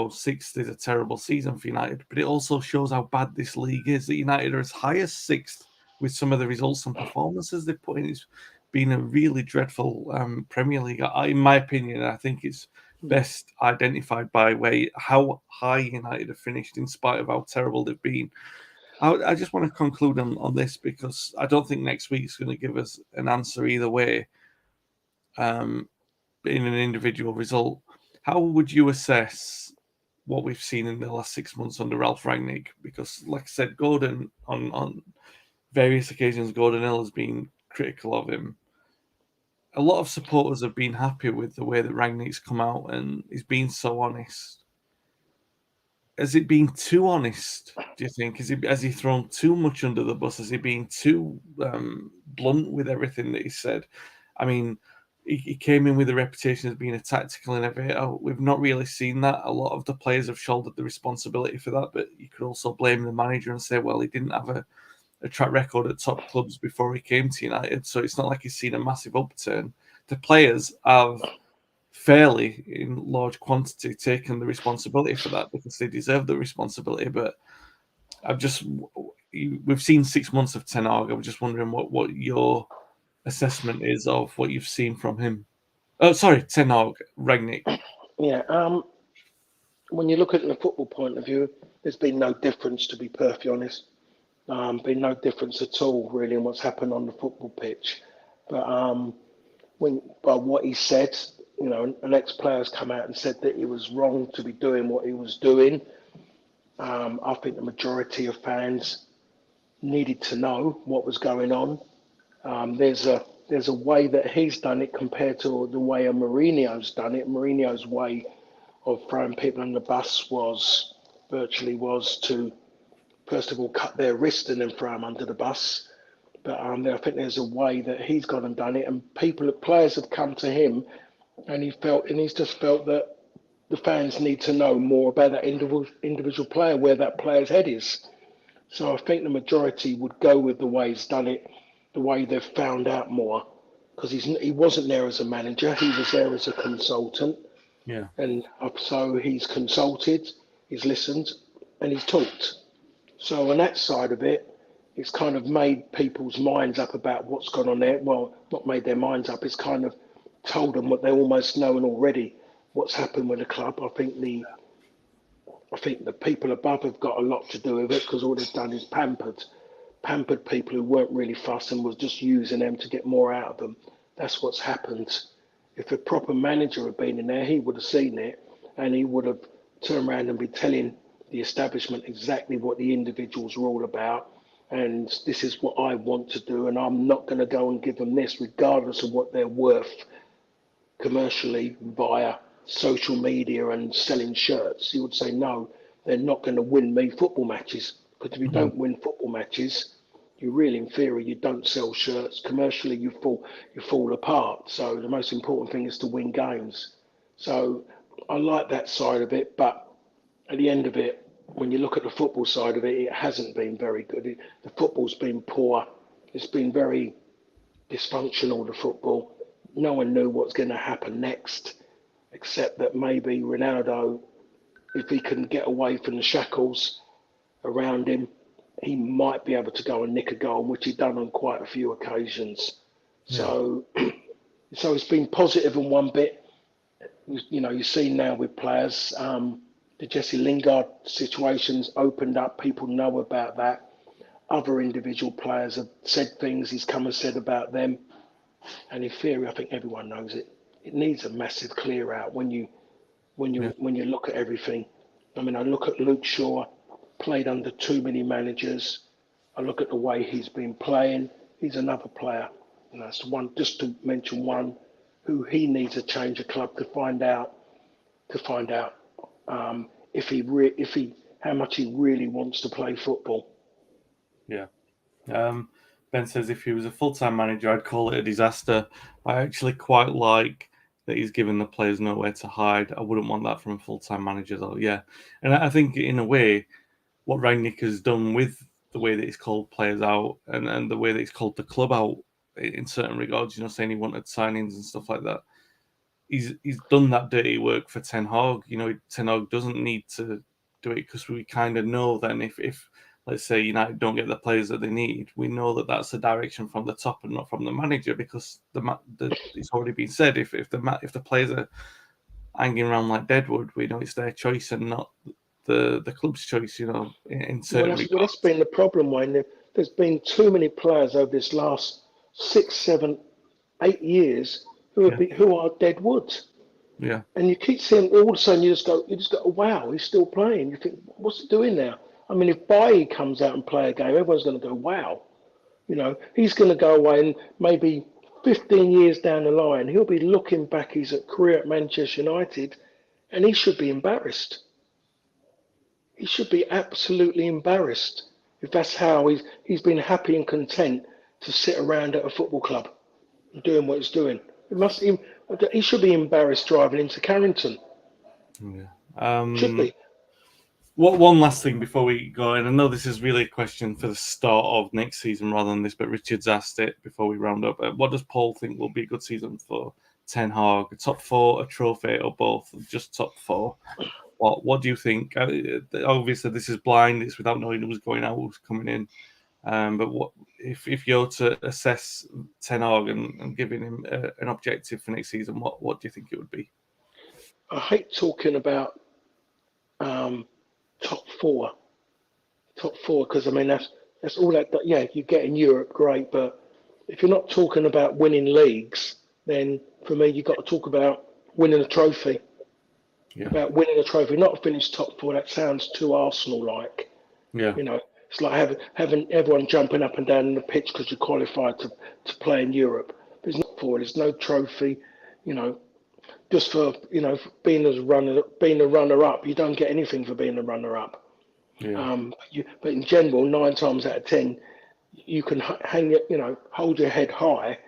sixth is a terrible season for United, but it also shows how bad this league is. That United are as high as sixth with some of the results and performances they've put in. It's been a really dreadful Premier League, in my opinion. I think it's best identified by how high United have finished in spite of how terrible they've been. I just want to conclude on this because I don't think next week's going to give us an answer either way in an individual result. How would you assess what we've seen in the last 6 months under Ralf Rangnick? Because, like I said, Gordon, on various occasions, Gordon Hill has been critical of him. A lot of supporters have been happy with the way that Rangnick's come out and he's been so honest. Has it been too honest, do you think? Has he thrown too much under the bus? Has he been too blunt with everything that he said? I mean, he came in with a reputation as being a tactical innovator. We've not really seen that. A lot of the players have shouldered the responsibility for that, but you could also blame the manager and say, well, he didn't have a track record at top clubs before he came to United, so it's not like he's seen a massive upturn. The players have fairly, in large quantity, taken the responsibility for that because they deserve the responsibility. But we've seen 6 months of Ten Hag. I'm just wondering what your assessment is of what you've seen from him. Oh, sorry, Ten Hag, Rangnick. Yeah. When you look at it from a football point of view, there's been no difference, to be perfectly honest. Been no difference at all, really, in what's happened on the football pitch. But by what he said, an ex-player's come out and said that he was wrong to be doing what he was doing. I think the majority of fans needed to know what was going on. There's a way that he's done it compared to the way a Mourinho's done it. Mourinho's way of throwing people on the bus was to first of all cut their wrist and then throw them under the bus. But I think there's a way that he's gone and done it, and players have come to him, and he's just felt that the fans need to know more about that individual player, where that player's head is. So I think the majority would go with the way he's done it, the way they've found out more, because he wasn't there as a manager, he was there as a consultant. Yeah. And so he's consulted, he's listened, and he's talked. So on that side of it, it's kind of made people's minds up about what's gone on there. Well, not made their minds up, it's kind of told them what they almost know already, what's happened with the club. I think the people above have got a lot to do with it, because all they've done is pampered people who weren't really fussed and was just using them to get more out of them. That's what's happened. If a proper manager had been in there, he would have seen it, and he would have turned around and be telling the establishment exactly what the individuals are all about. And this is what I want to do, and I'm not going to go and give them this, regardless of what they're worth commercially via social media and selling shirts. He would say, no, they're not going to win me football matches, because if you don't win football matches, you're really inferior. You don't sell shirts commercially. You fall apart. So the most important thing is to win games. So I like that side of it, but at the end of it, when you look at the football side of it, it hasn't been very good. The football's been poor. It's been very dysfunctional, the football. No one knew what's going to happen next, except that maybe Ronaldo, if he can get away from the shackles around him, he might be able to go and nick a goal, which he's done on quite a few occasions. Yeah. So it's been positive in one bit. You see now with players, the Jesse Lingard situation's opened up. People know about that. Other individual players have said things he's come and said about them. And in theory, I think everyone knows it. It needs a massive clear out when you look at everything. I mean, I look at Luke Shaw, played under too many managers. I look at the way he's been playing. He's another player, and that's one. Just to mention one, who he needs a change of club to find out how much he really wants to play football. Yeah. Ben says if he was a full-time manager, I'd call it a disaster. I actually quite like that he's given the players nowhere to hide. I wouldn't want that from a full-time manager, though. Yeah, and I think in a way, what Rangnick has done with the way that he's called players out and the way that he's called the club out in certain regards, saying he wanted signings and stuff like that. He's done that dirty work for Ten Hag. Ten Hag doesn't need to do it, because we kind of know then if let's say United don't get the players that they need, we know that that's the direction from the top and not from the manager, because it's already been said if the players are hanging around like deadwood, we know it's their choice and not the club's choice. In certain regards. That's been the problem, Wayne. There's been too many players over this last 6, 7, 8 years who are dead wood. Yeah. And you keep seeing, all of a sudden you just go, wow, he's still playing. You think, what's he doing now? I mean, if Bailly comes out and play a game, everyone's going to go, wow. He's going to go away, and maybe 15 years down the line, he'll be looking back his career at Manchester United, and he should be embarrassed. He should be absolutely embarrassed if that's how he's been happy and content to sit around at a football club doing what he's doing. He should be embarrassed driving into Carrington. Yeah. Should be. One last thing before we go, and I know this is really a question for the start of next season rather than this, but Richard's asked it before we round up. What does Paul think will be a good season for Ten Hag? A top 4, a trophy, or both? Just top 4? What do you think? Obviously, this is blind. It's without knowing who's going out, who's coming in. But what if you're to assess Ten Hag and giving him an objective for next season? What do you think it would be? I hate talking about top 4, because I mean that's all that. Yeah, you get in Europe, great, but if you're not talking about winning leagues, then for me you've got to talk about winning a trophy. Yeah. About winning a trophy, not finish top four. That sounds too Arsenal-like. Yeah. You know, it's like having everyone jumping up and down in the pitch because you qualified to play in Europe. There's no for there's no trophy. You know, just for being a runner-up, you don't get anything for being a runner-up. Yeah. But in general, 9 times out of 10, you can hold your head high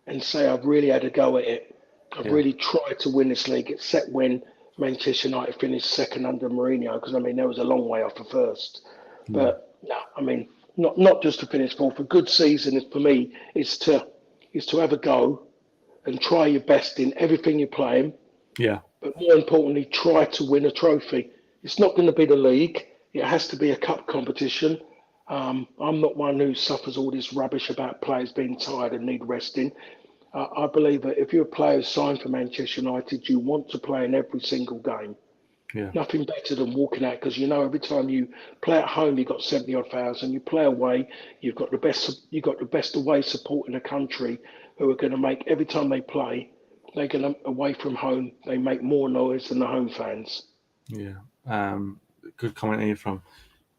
and say, I've really had a go at it. I've really tried to win this league, except when Manchester United finished second under Mourinho, because I mean there was a long way off the first. But no, I mean not just to finish fourth. A good season is for me is to have a go and try your best in everything you're playing. Yeah. But more importantly, try to win a trophy. It's not going to be the league. It has to be a cup competition. I'm not one who suffers all this rubbish about players being tired and need resting. I believe that if you're a player who's signed for Manchester United, you want to play in every single game. Yeah. Nothing better than walking out, because every time you play at home, you've got 70 odd thousand. You play away, you've got the best away support in the country, who are going to make every time they play. They're going to away from home. They make more noise than the home fans. Yeah. Good comment here from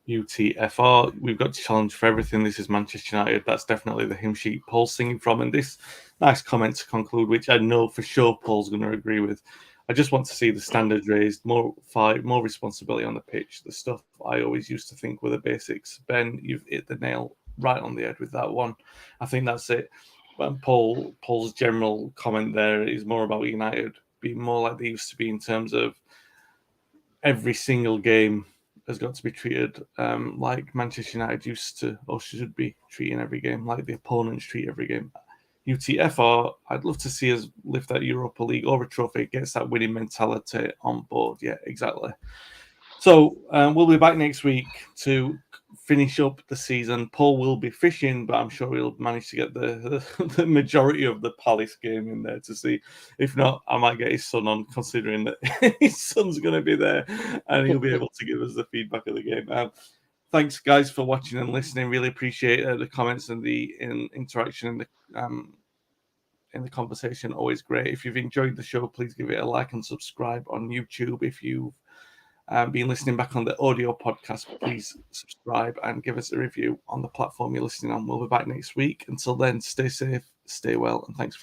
UTFR. We've got to challenge for everything. This is Manchester United. That's definitely the hymn sheet Paul's singing from. And this nice comment to conclude, which I know for sure Paul's going to agree with. I just want to see the standards raised, more fight, more responsibility on the pitch. The stuff I always used to think were the basics. Ben, you've hit the nail right on the head with that one. I think that's it. And Paul's general comment there is more about United being more like they used to be in terms of every single game has got to be treated like Manchester United used to or should be treating every game, like the opponents treat every game. UTFR, I'd love to see us lift that Europa League or a trophy. It gets that winning mentality on board. Yeah, exactly. So we'll be back next week to finish up the season. Paul will be fishing, but I'm sure he'll manage to get the majority of the Palace game in there to see. If not, I might get his son on, considering that his son's going to be there and he'll be able to give us the feedback of the game. Thanks, guys, for watching and listening. Really appreciate the comments and the interaction in the conversation. Always great. If you've enjoyed the show, please give it a like and subscribe on YouTube. If you've been listening back on the audio podcast, please subscribe and give us a review on the platform you're listening on. We'll be back next week. Until then, stay safe, stay well, and thanks for